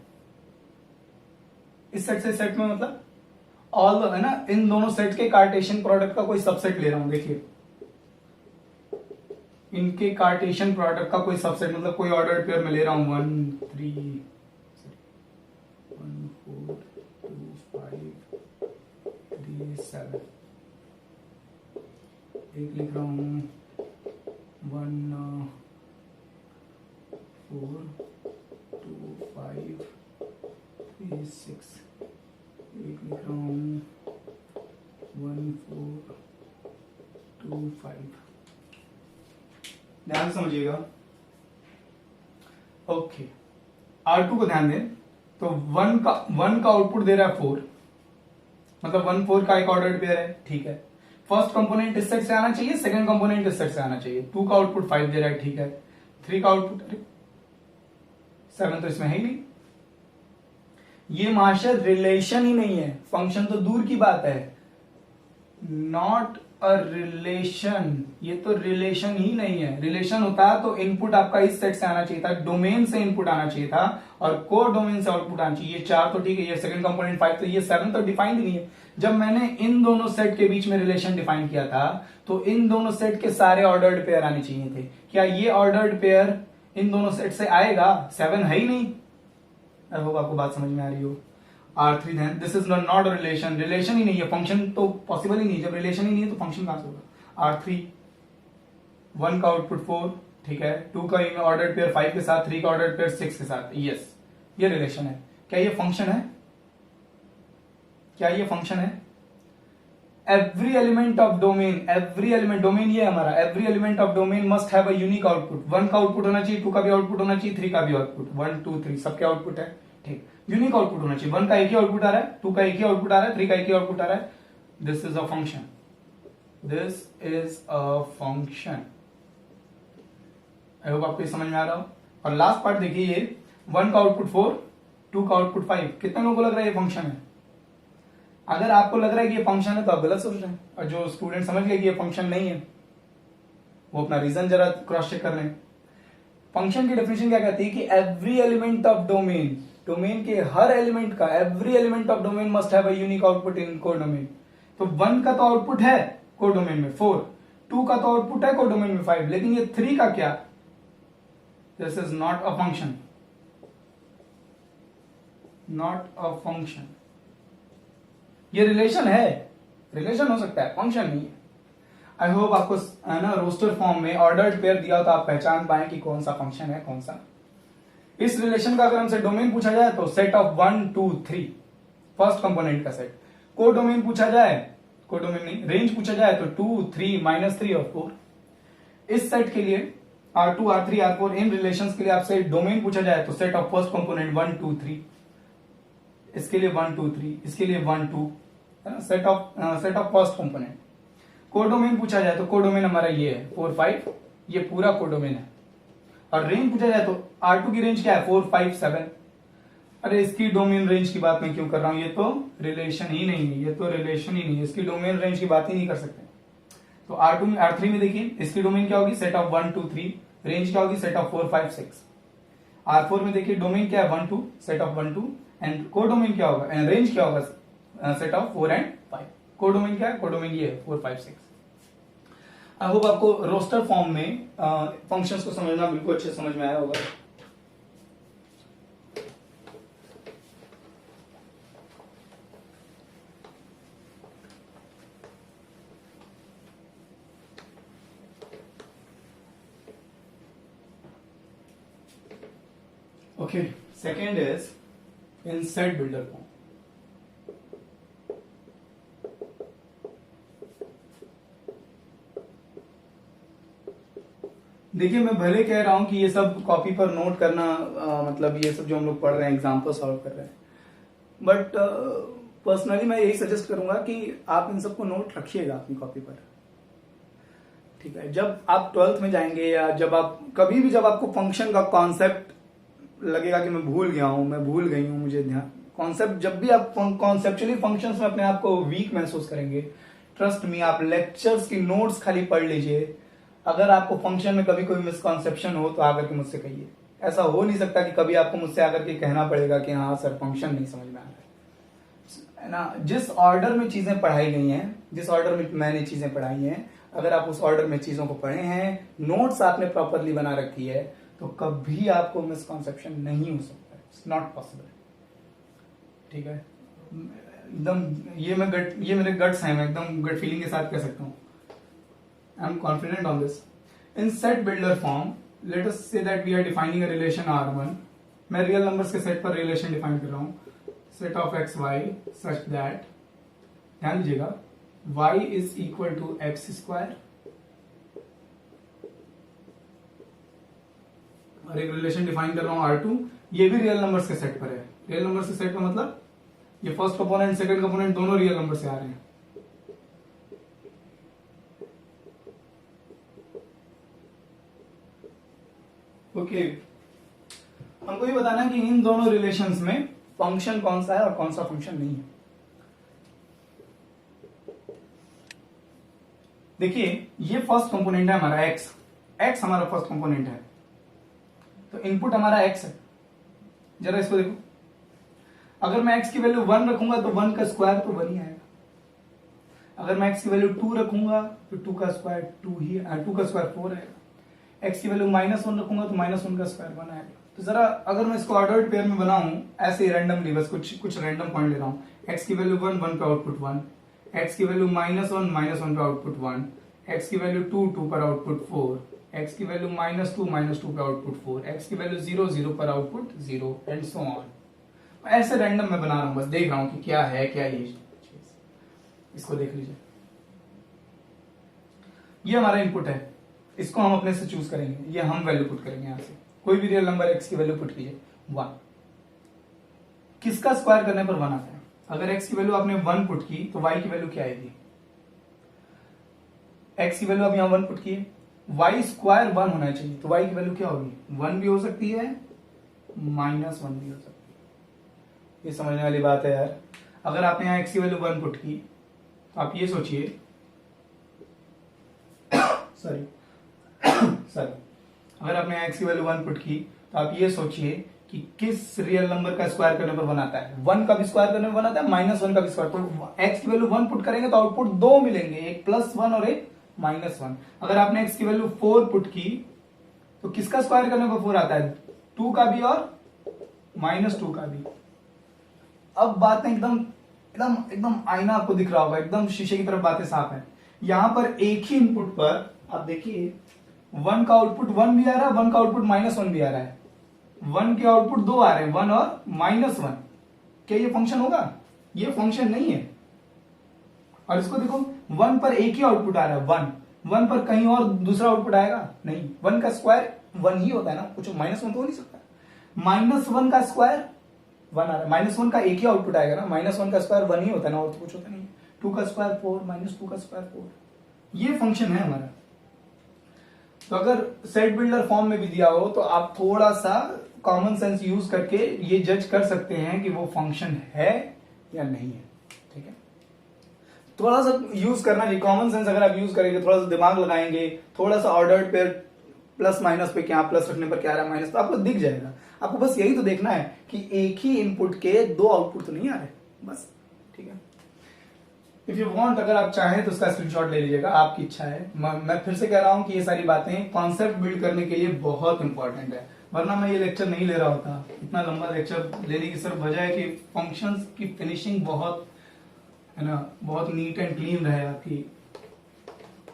इस सेट से इस सेट में मतलब ऑल है ना, इन दोनों सेट के कार्टेशियन प्रोडक्ट का कोई सबसेट ले रहा हूं। देखिए इनके कार्टेशियन प्रोडक्ट का कोई सबसेट मतलब कोई ऑर्डर्ड पेयर में ले रहा हूं 1 3 1 4 2 5 3 7, एक लिख रहा हूं 1 4 2 5 3 6, एक लिख रहा हूं 1 4 2 5। ध्यान से समझिएगा। ओके, R2 को ध्यान दें तो 1 का आउटपुट दे रहा है 4, मतलब 1 4 का एक ऑर्डर्ड पेयर है, ठीक है। फर्स्ट कंपोनेंट इस सेट से आना चाहिए, सेकंड कंपोनेंट इस सेट से आना चाहिए। 2 का आउटपुट 5 दे रहा है, ठीक है। 3 का आउटपुट 7 तो इसमें है ही नहीं। ये मास्टर रिलेशन ही नहीं है, फंक्शन तो दूर की बात है, नॉट अ रिलेशन, ये तो रिलेशन ही नहीं है। रिलेशन होता तो इनपुट आपका इस सेट से आना चाहिए था, डोमेन से इनपुट आना चाहिए था और कोर डोमेन से आउटपुट आना चाहिए। ये 4 तो ठीक है, ये सेकंड कंपोनेंट 5, तो ये 7 तो डिफाइंड नहीं है। जब मैंने इन दोनों सेट के बीच में रिलेशन डिफाइन किया था तो इन दोनों सेट के सारे ऑर्डर्ड पेयर आने चाहिए थे। क्या ये ऑर्डर्ड पेयर इन दोनों सेट से आएगा? 7 है ही नहीं। आई होप आपको बात समझ में आ रही हो। R3 then this is not relation, relation ही नहीं है, फंक्शन तो पॉसिबल ही नहीं। जब रिलेशन ही नहीं है तो फंक्शन कहां से होगा? R3 1 का आउटपुट 4, ठीक है। 2 का ऑर्डर्ड पेयर 5 के साथ, 3 का ऑर्डर्ड पेयर 6 के साथ, यस ये रिलेशन है। क्या ये फंक्शन है? क्या ये फंक्शन है? Every element of domain, every element, domain ये हमारा, every element of domain must have a unique output. 1 का आउटपुट होना चाहिए, 2 का भी आउटपुट होना चाहिए, 3 का भी आउटपुट, 1 2 3 सबके आउटपुट है, ठीक। यूनिक आउटपुट होना चाहिए। 1 का एक ही आउटपुट आ रहा है, 2 का एक ही आउटपुट आ रहा है, 3 का एक ही आउटपुट आ रहा है। This is a function, this is a function. I hope आपको ये समझ में आ रहा हो। और लास्ट पार्ट देखिए, ये 1 का आउटपुट 4, 2 का आउटपुट 5, कितने लोगों को लग रहा है ये फंक्शन है? अगर आपको लग रहा है कि ये फंक्शन है तो आप गलत सोच रहे हैं, और जो स्टूडेंट समझ गए कि ये फंक्शन नहीं है वो अपना रीजन जरा क्रॉस चेक कर लें। फंक्शन की डेफिनेशन क्या कहती है कि every element of domain, domain के हर एलिमेंट का, every element of domain must have a unique output in core domain. तो 1 का तो आउटपुट है कोर डोमेन में 4, 2 का तो आउटपुट है कोर डोमेन में 5, लेकिन ये 3 का क्या? This is not a function, not a function. ये रिलेशन है, रिलेशन हो सकता है, फंक्शन नहीं है। आई होप आपको ना रोस्टर फॉर्म में ऑर्डर्ड पेयर दिया हो तो आप पहचान पाए कि कौन सा फंक्शन है कौन सा। इस रिलेशन का अगर हमसे डोमेन पूछा जाए तो सेट ऑफ 1 2 3, फर्स्ट कंपोनेंट का सेट। को डोमेन पूछा जाए, को डोमेन नहीं, रेंज पूछा जाए तो 2 3 -3 और 4। इस सेट के लिए R2 R3 R4 इन रिलेशंस के लिए आपसे डोमेन पूछा जाए तो सेट ऑफ फर्स्ट कंपोनेंट 1 2 3, इसके लिए 1 2 3, इसके लिए 1 2, set of first component. Codomain पूछा जाए तो कोडोमेन हमारा ये है 4 5, ये पूरा कोडोमेन है। और रेंज पूछा जाए तो R2 की रेंज क्या है? 4 5 7। अरे इसकी डोमेन रेंज की बात मैं क्यों कर रहा हूं? ये तो रिलेशन ही नहीं है, ये तो रिलेशन ही नहीं है, इसकी डोमेन रेंज की बात ही नहीं कर सकते। तो R2 में R3 में देखिए इसकी डोमेन क्या होगी? सेट ऑफ 1 2 3, रेंज क्या होगी? Set of 4 5 6। R4 में देखिए डोमेन क्या है? 1 2, सेट ऑफ 1 2, एंड कोडोमेन क्या होगा? रेंज क्या होगा? Set of 4 and 5। कोडोमेन क्या है? कोडोमेन ये है 4 5 6। आई होप आपको रोस्टर फॉर्म में फंक्शंस को समझना बिल्कुल अच्छे समझ में आया होगा। Okay, second is in set builder form. देखिए मैं भले कह रहा हूं कि ये सब कॉपी पर नोट करना, मतलब ये सब जो हम लोग पढ़ रहे हैं एग्जाम्पल सॉल्व कर रहे हैं, बट पर्सनली मैं यही सजेस्ट करूंगा कि आप इन सबको नोट रखिएगा अपनी कॉपी पर, ठीक है। जब आप 12th में जाएंगे या जब आप कभी भी, जब आपको फंक्शन का कॉन्सेप्ट लगेगा कि मैं भूल गया हूं, मैं भूल गई हूं, मुझे ध्यान कॉन्सेप्ट, जब भी आप कॉन्सेप्चुअली फंक्शंस में अपने आप को वीक महसूस करेंगे, ट्रस्ट मी आप लेक्चर्स की नोट्स खाली पढ़ लीजिए। अगर आपको फंक्शन में कभी कोई मिसकॉन्सेप्शन हो तो आकर के मुझसे कहिए, ऐसा हो नहीं सकता कि कभी आपको मुझसे आकर के कहना पड़ेगा कि हाँ सर फंक्शन नहीं समझ में आ रहा है ना। जिस ऑर्डर में चीजें पढ़ाई गई हैं, जिस ऑर्डर में मैंने चीजें पढ़ाई हैं, अगर आप उस ऑर्डर में चीजों को पढ़े हैं, नोट्स आपने प्रॉपरली बना रखी है, तो कभी आपको मिसकॉन्सेप्शन नहीं हो सकता। It's not possible. ठीक है, एकदम ये मेरे गट्स हैं, मैं एकदम गट फीलिंग के साथ कह सकता हूँ। I am confident on this. In set builder form let us say that we are defining a relation R1। मैं रियल नंबर्स के सेट पर रिलेशन डिफाइन कर रहा हूँ, set of x y such that, ध्यान दीजिएगा, y is equal to x square, और एक रिलेशन डिफाइन कर रहा हूं R2, ये भी रियल नंबर्स के सेट पर है। रियल नंबर्स के सेट का मतलब ये फर्स्ट कंपोनेंट सेकंड कंपोनेंट दोनों रियल नंबर से आ रहे हैं। ओके, हमको ये बताना है कि इन दोनों रिलेशंस में फंक्शन कौन सा है और कौन सा फंक्शन नहीं है। देखिए, ये फर्स्ट कंपोनेंट है हमारा x, x हमारा फर्स्ट कंपोनेंट है, तो इनपुट हमारा x है। जरा इसको देखो, अगर मैं x की वैल्यू 1 रखूंगा तो 1 का स्क्वायर तो 1 ही आएगा। अगर मैं x की वैल्यू 2 रखूंगा तो 2 का स्क्वायर 2 का स्क्वायर 4 आएगा। x की वैल्यू -1 रखूंगा तो -1 का स्क्वायर 1 आएगा। तो जरा अगर मैं इसको ऑर्डर्ड पेयर में बनाऊं ऐसे रैंडमली, बस कुछ रैंडम पॉइंट ले रहा हूं, x की वैल्यू 1 1 पे आउटपुट 1, x की वैल्यू -1 पे आउटपुट 1, x की वैल्यू 2 पर आउटपुट 4, x की वैल्यू -2 पे आउटपुट 4, x की वैल्यू 0 पर आउटपुट 0 एंड सो ऑन। ऐसे रैंडम मैं बना रहा हूं, बस देख रहा हूं कि क्या है क्या ये चीज। इसको देख लीजिए, ये हमारा इनपुट है, इसको हम अपने से चूज करेंगे, ये हम वैल्यू पुट करेंगे। यहां से कोई भी रियल नंबर x की वैल्यू पुट कीजिए 1, किसका स्क्वायर करने पर 1 आता है। अगर x की वैल्यू आपने 1 पुट की तो y की वैल्यू क्या आएगी, x की वैल्यू आप यहां 1 पुट किए, y स्क्वायर 1 होना चाहिए, तो y की वैल्यू क्या होगी, 1 भी हो सकती है -1 भी हो सकती है। ये समझने वाली बात है यार। अगर आपने यहां x की वैल्यू 1 पुट की तो आप ये सोचिए सॉरी अगर आपने x की वैल्यू 1 पुट की तो आप ये सोचिए कि किस रियल नंबर का स्क्वायर करने पर बनाता है। 1 का भी स्क्वायर करने पर बनाता है, -1 का भी स्क्वायर। तो x की वैल्यू 1 पुट करेंगे तो आउटपुट 2 मिलेंगे, एक +1 और एक -1। अगर आपने x की वैल्यू 4 पुट की तो किसका स्क्वायर करने पर 4 आता है, 2 का भी और -2 का भी। अब बातें एकदम एकदम एकदम आईना आपको दिख रहा होगा, एकदम शीशे की तरफ बातें साफ है। यहां पर एक ही इनपुट पर आप देखिए 1 का आउटपुट 1 भी आ रहा है, 1 का आउटपुट -1 भी आ रहा है, 1 के आउटपुट 2 आ रहे हैं, 1 और -1। क्या ये फंक्शन होगा, ये फंक्शन नहीं है। और इसको देखो, 1 पर एक ही आउटपुट आ रहा है, 1 पर कहीं और दूसरा आउटपुट आएगा नहीं। 1 का स्क्वायर 1 ही होता है ना, कुछ -1 तो हो नहीं सकता। -1 का स्क्वायर 1 आ रहा है, -1 का एक ही आउटपुट आएगा ना, -1 का स्क्वायर 1 ही होता है ना, और तो कुछ होता नहीं। 2 का स्क्वायर 4, -2 का स्क्वायर 4, ये फंक्शन है हमारा। तो अगर सेट बिल्डर फॉर्म में भी दिया हो तो आप थोड़ा सा कॉमन सेंस यूज करके ये जज कर सकते हैं कि वो फंक्शन है या नहीं है। ठीक है, थोड़ा सा यूज करना चाहिए कॉमन सेंस। अगर आप यूज करेंगे, थोड़ा सा दिमाग लगाएंगे, थोड़ा सा ऑर्डर्ड पे प्लस माइनस पे क्या, प्लस रखने पर क्या आ रहा है, माइनस, तो आपको दिख जाएगा। आपको बस यही तो देखना है कि एक ही इनपुट के 2 आउटपुट तो नहीं आ रहे, बस। ठीक है, इफ यू वांट, अगर आप चाहें तो उसका स्क्रीनशॉट ले लीजिएगा, आपकी इच्छा है। मैं फिर से कह रहा हूं कि ये सारी बातें कॉन्सेप्ट बिल्ड करने के लिए बहुत इंपॉर्टेंट है, वरना मैं ये लेक्चर नहीं ले रहा होता। इतना लंबा लेक्चर लेने की सिर्फ वजह है कि फंक्शंस की फिनिशिंग बहुत है ना, बहुत नीट एंड क्लीन रहे आपकी,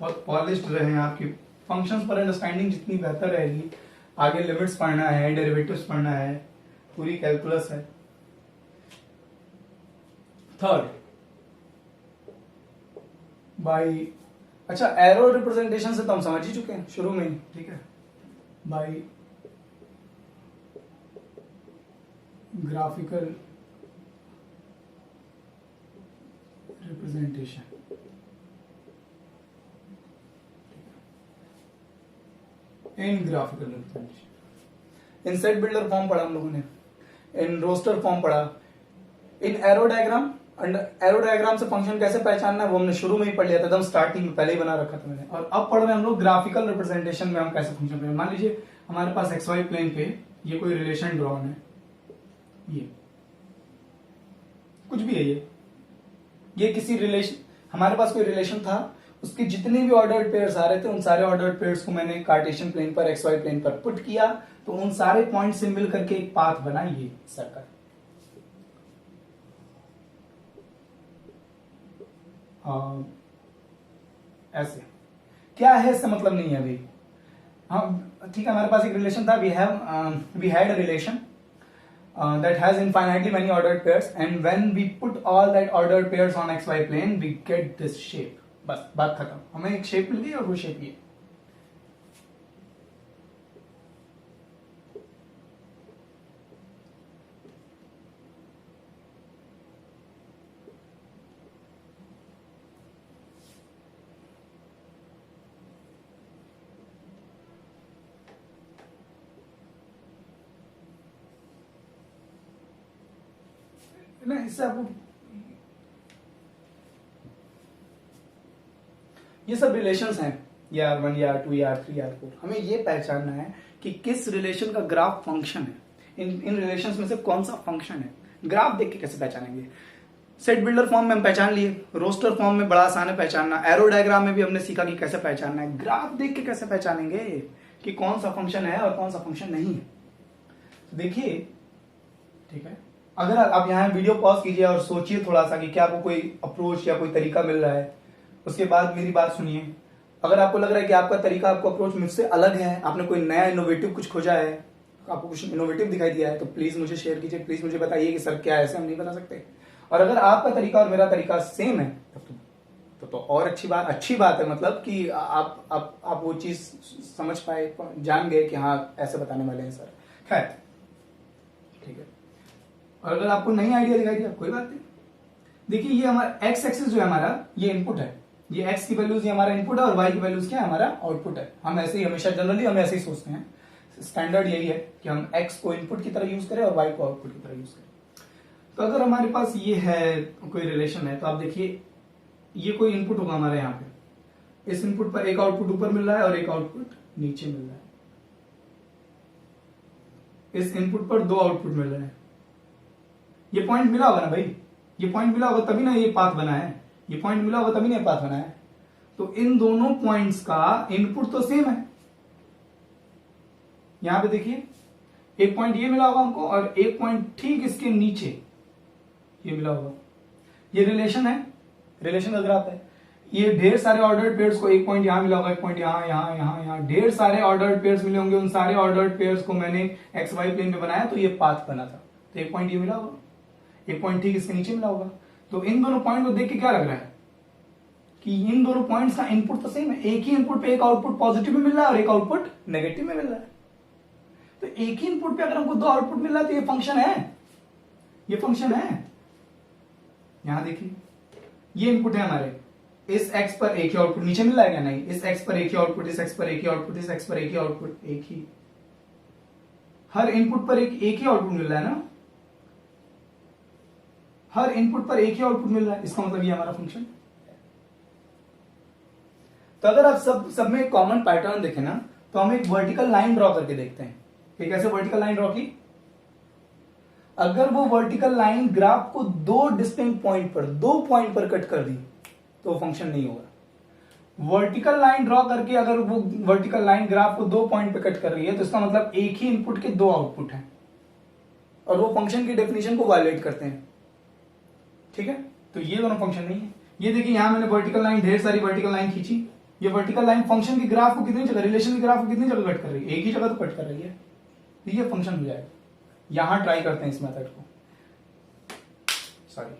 बहुत पॉलिश्ड रहे आपकी। फंक्शंस पर अंडरस्टैंडिंग जितनी बेहतर रहेगी, आगे लिमिट्स पढ़ना है, डेरिवेटिव्स पढ़ना है, पूरी कैलकुलस है। थर्ड, बाई, अच्छा एरो रिप्रेजेंटेशन से तो हम समझ ही चुके हैं शुरू में ही। ठीक है, by graphical representation, in graphical representation, in set builder form पढ़ा हम लोगों ने, इन रोस्टर फॉर्म पढ़ा, इन एरो डायग्राम। एरो डायग्राम से फंक्शन कैसे पहचानना है वो हमने शुरू में ही पढ़ लिया था, एकदम स्टार्टिंग में पहले ही बना रखा था मैंने। और अब पढ़ रहे हैं हम लोग ग्राफिकल रिप्रेजेंटेशन में हम कैसे फंक्शन पढ़ेंगे। मान लीजिए हमारे पास XY प्लेन पे ये कोई रिलेशन ड्रॉन है, ये कुछ भी है, ये किसी रिलेशन, हमारे पास कोई रिलेशन था, उसके जितने भी ऑर्डर्ड पेयर्स आ रहे थे उन सारे ऑर्डर्ड पेयर्स को मैंने कार्टेशियन प्लेन पर एक्स वाई प्लेन पर पुट किया, तो उन सारे पॉइंट से मिल करके एक पाथ बना ये सर्कल। ऐसे क्या है इससे मतलब नहीं है अभी, हम ठीक है, हमारे पास एक रिलेशन था, we had a relation that has infinitely many ordered pairs, and when we put all that ordered pairs on xy plane we get this shape, बस बात खत्म, हमें एक शेप मिल गई और वो शेप ये। ना इससे आपको ये सब रिलेशंस हैं, ये R1, ये R2, ये R3, R4, हमें ये पहचानना है कि किस रिलेशन का ग्राफ फंक्शन है, इन रिलेशंस में से कौन सा फंक्शन है। ग्राफ देख के कैसे पहचानेंगे, सेट बिल्डर फॉर्म में हम पहचान लिए, रोस्टर फॉर्म में बड़ा आसान है पहचानना, एरो डायग्राम में भी हमने सीखा कि कैसे पहचानना है, ग्राफ देख के कैसे पहचानेंगे कि कौन सा फंक्शन है और कौन सा फंक्शन नहीं है। तो देखिए, ठीक है, अगर आप यहाँ वीडियो पॉज कीजिए और सोचिए थोड़ा सा कि क्या आपको कोई अप्रोच या कोई तरीका मिल रहा है, उसके बाद मेरी बात सुनिए। अगर आपको लग रहा है कि आपका तरीका, आपको अप्रोच मुझसे अलग है, आपने कोई नया इनोवेटिव कुछ खोजा है, आपको कुछ इनोवेटिव दिखाई दिया है, तो प्लीज मुझे शेयर कीजिए, प्लीज मुझे बताइए कि सर क्या ऐसे हम नहीं बता सकते। और अगर आपका तरीका और मेरा तरीका सेम है तो और अच्छी बात है, मतलब कि आप वो चीज समझ पाए, जान गए कि हाँ ऐसे बताने वाले हैं सर। खैर ठीक है, और अगर आपको नई आइडिया दिखाई दिया कोई बात नहीं। देखिए ये हमारा एक्स एक्सिस जो है हमारा, ये इनपुट है, ये एक्स की वैल्यूज ये हमारा इनपुट है और वाई की वैल्यूज क्या है, हमारा आउटपुट है। हम ऐसे ही हमेशा जनरली हम ऐसे ही सोचते हैं, स्टैंडर्ड यही है कि हम एक्स को इनपुट की तरह यूज करें और वाई को आउटपुट की तरह यूज करें। तो अगर हमारे पास ये है कोई रिलेशन है, तो आप देखिए ये कोई इनपुट होगा हमारे यहाँ पे, इस इनपुट पर एक आउटपुट ऊपर मिल रहा है और एक आउटपुट नीचे मिल रहा है, इस इनपुट पर दो आउटपुट मिल रहे हैं। ये पॉइंट मिला होगा ना भाई, ये पॉइंट मिला होगा तभी ना ये पाथ बना है, ये पॉइंट मिला होगा तभी ना ये पाथ बना है। तो इन दोनों पॉइंट्स का इनपुट तो सेम है। यहां पे देखिए एक पॉइंट ये मिला होगा हमको और एक पॉइंट ठीक इसके नीचे ये मिला होगा। ये रिलेशन है, रिलेशन का ग्राफ है। ये ढेर सारे ऑर्डर्ड पेयर्स को एक पॉइंट यहां मिला होगा, एक पॉइंट यहां यहां यहां यहां, ढेर सारे ऑर्डर्ड पेयर्स मिले होंगे। उन सारे ऑर्डर्ड पेयर्स को मैंने एक्स वाई प्लेन पे बनाया तो ये पाथ बना था। तो एक पॉइंट ये मिला होगा, एक पॉइंट ठीक इसके नीचे मिला होगा। तो इन दोनों पॉइंट को देख के क्या लग रहा है कि इन दोनों पॉइंट्स का इनपुट तो सेम है। एक ही इनपुट पे एक आउटपुट पॉजिटिव में मिल रहा है और एक आउटपुट नेगेटिव में मिल रहा है। तो एक ही इनपुट पे अगर हमको दो आउटपुट मिल रहा है तो ये फंक्शन है, ये फंक्शन है। यहां देखिए ये इनपुट है हमारे, इस एक्स पर एक ही आउटपुट नीचे मिल रहा है क्या, नहीं, इस एक्स पर एक ही आउटपुट, इस एक्स पर एक ही आउटपुट, इस एक्स पर एक ही आउटपुट, एक ही, हर इनपुट पर एक ही आउटपुट मिल रहा है ना, हर इनपुट पर एक ही आउटपुट मिल रहा है। इसका मतलब ये हमारा फंक्शन। तो अगर आप सब में कॉमन पैटर्न देखें ना, तो हम एक वर्टिकल लाइन ड्रॉ करके देखते हैं कि कैसे वर्टिकल लाइन ड्रॉ की। अगर वो वर्टिकल लाइन ग्राफ को दो डिस्टिंक्ट पॉइंट पर, दो पॉइंट पर कट कर दी तो फंक्शन नहीं होगा। वर्टिकल लाइन ड्रॉ करके अगर वो वर्टिकल लाइन ग्राफ को दो पॉइंट पे कट कर रही है तो इसका मतलब एक ही इनपुट के दो आउटपुट हैं और वो फंक्शन की डेफिनेशन को वायलेट करते हैं। ठीक है, तो ये दोनों फंक्शन नहीं है। ये देखिए यहां मैंने वर्टिकल लाइन, ढेर सारी वर्टिकल लाइन खींची। ये वर्टिकल लाइन फंक्शन की ग्राफ को कितनी जगह, रिलेशन की ग्राफ को कितनी जगह कट कर रही है, एक ही जगह तो कट कर रही है। तो ये फंक्शन हो जाएगा। यहां ट्राई करते हैं इस मेथड को, सॉरी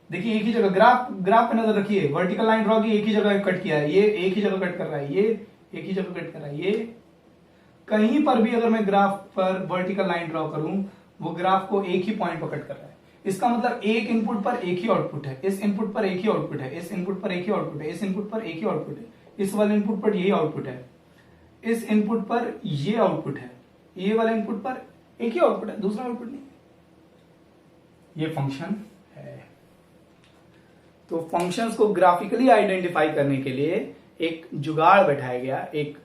देखिए एक ही जगह ग्राफ पे नजर रखिए, वर्टिकल लाइन ड्रॉ की, एक ही जगह कट किया है, ये एक ही जगह कट कर रहा है, ये एक ही जगह कट कर रहा है। ये कहीं पर भी अगर मैं ग्राफ पर वर्टिकल लाइन ड्रॉ करूं वो ग्राफ को एक ही पॉइंट पर कट कर रहा है। इसका मतलब एक इनपुट पर एक ही आउटपुट है, इस इनपुट पर एक ही आउटपुट है, इस इनपुट पर एक ही आउटपुट है, इस इनपुट पर एक ही आउटपुट है, इस वाले इनपुट पर यही आउटपुट है, इस इनपुट पर ये आउटपुट है, ये वाले इनपुट पर एक ही आउटपुट है, दूसरा आउटपुट नहीं। ये फंक्शन है। तो फंक्शंस को ग्राफिकली आइडेंटिफाई करने के लिए एक जुगाड़ बैठाया गया, एक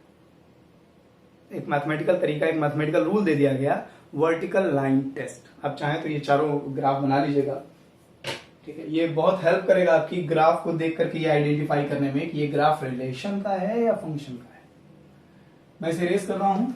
एक मैथमेटिकल तरीका, एक मैथमेटिकल रूल दे दिया गया, वर्टिकल लाइन टेस्ट। आप चाहें तो ये चारों ग्राफ बना लीजिएगा, ठीक है। ये बहुत हेल्प करेगा आपकी ग्राफ को देख करके ये आइडेंटिफाई करने में कि ये ग्राफ रिलेशन का है या फंक्शन का है। मैं इसे रेस कर रहा हूं।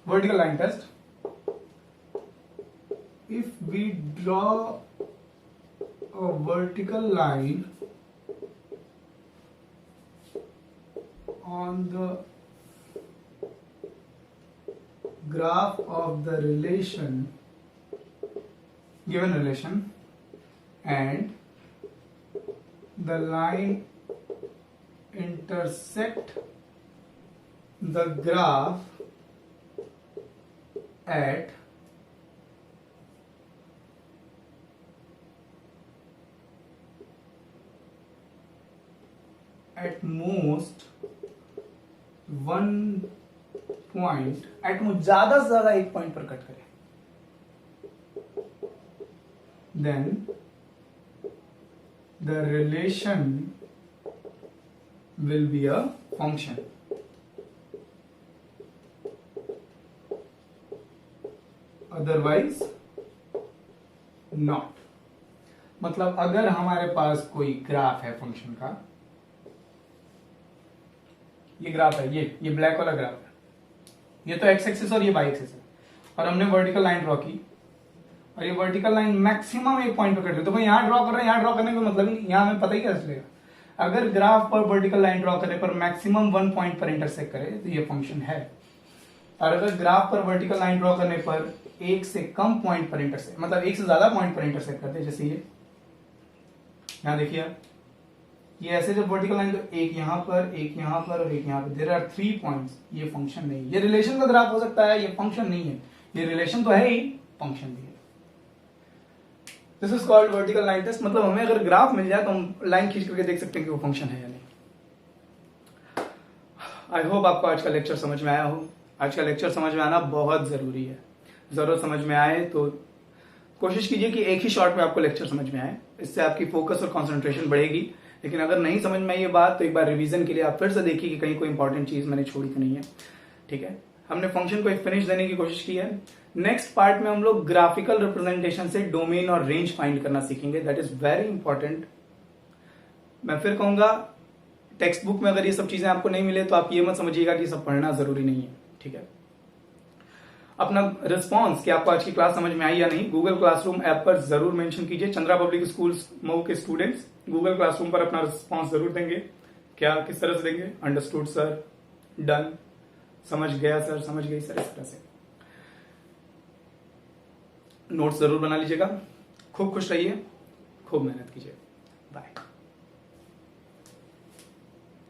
Vertical line test. If we draw a vertical line on the graph of the relation, given relation, and the line intersect the graph at most one point, at most ज्यादा से ज्यादा एक पॉइंट पर cut करें, then the relation will be a function. Otherwise not. मतलब अगर हमारे पास कोई ग्राफ है फंक्शन का, ये ग्राफ है, ये ब्लैक वाला ग्राफ है, ये तो एक्स एक्सिस और ये वाई एक्सिस है, और हमने वर्टिकल लाइन ड्रॉ की, और ये वर्टिकल लाइन मैक्सिमम एक पॉइंट पर कट रही है, तो भाई यहां ड्रॉ कर रहे हैं, यहां ड्रॉ करने का मतलब नहीं, यहां हमें पता ही कैसे चलेगा। अगर ग्राफ पर वर्टिकल लाइन ड्रॉ करने पर मैक्सिमम वन पॉइंट पर इंटरसेक्ट करे तो ये फंक्शन है, और अगर ग्राफ पर वर्टिकल लाइन ड्रॉ करने पर एक से कम पॉइंट पर इंटरसेक्ट, मतलब एक से ज्यादा पॉइंट पर इंटरसेक्ट करते हैं, जैसे ये यहां देखिए, ये ऐसे जब वर्टिकल लाइन, तो एक यहां पर, एक यहां पर और एक यहां पर, देयर आर 3 पॉइंट्स, ये फंक्शन नहीं है। ये रिलेशन का ग्राफ हो सकता है, ये फंक्शन नहीं है। ये रिलेशन तो है ही, फंक्शन भी है। This is called vertical line test. मतलब हमें अगर ग्राफ मिल जाए तो हम लाइन खींच करके देख सकते हैं कि वो फंक्शन है या नहीं। आई होप आपको आज का लेक्चर समझ में आया हो। आज का लेक्चर समझ में आना बहुत जरूरी है। जरूर समझ में आए तो कोशिश कीजिए कि एक ही शॉट में आपको लेक्चर समझ में आए, इससे आपकी फोकस और कंसंट्रेशन बढ़ेगी। लेकिन अगर नहीं समझ में आई ये बात तो एक बार रिवीजन के लिए आप फिर से देखिए कि कहीं कोई इंपॉर्टेंट चीज मैंने छोड़ी तो नहीं है, ठीक है। हमने फंक्शन को एक फिनिश देने की कोशिश की है। नेक्स्ट पार्ट में हम लोग ग्राफिकल रिप्रेजेंटेशन से डोमेन और रेंज फाइंड करना सीखेंगे, दैट इज वेरी इंपॉर्टेंट। मैं फिर कहूंगा, टेक्स्ट बुक में अगर ये सब चीजें आपको नहीं मिले तो आप ये मत समझिएगा कि सब पढ़ना जरूरी नहीं है, ठीक है। अपना रिस्पांस कि आपको आज की क्लास समझ में आई या नहीं, गूगल क्लासरूम ऐप पर जरूर मेंशन कीजिए। चंद्रा पब्लिक स्कूल मऊ के स्टूडेंट्स गूगल क्लासरूम पर अपना रिस्पांस जरूर देंगे। क्या, किस तरह से देंगे? अंडरस्टूड सर, डन, समझ गया सर, समझ गई सर, इस तरह से नोट्स जरूर बना लीजिएगा। खूब खुश रहिए, खूब मेहनत कीजिए। बाय।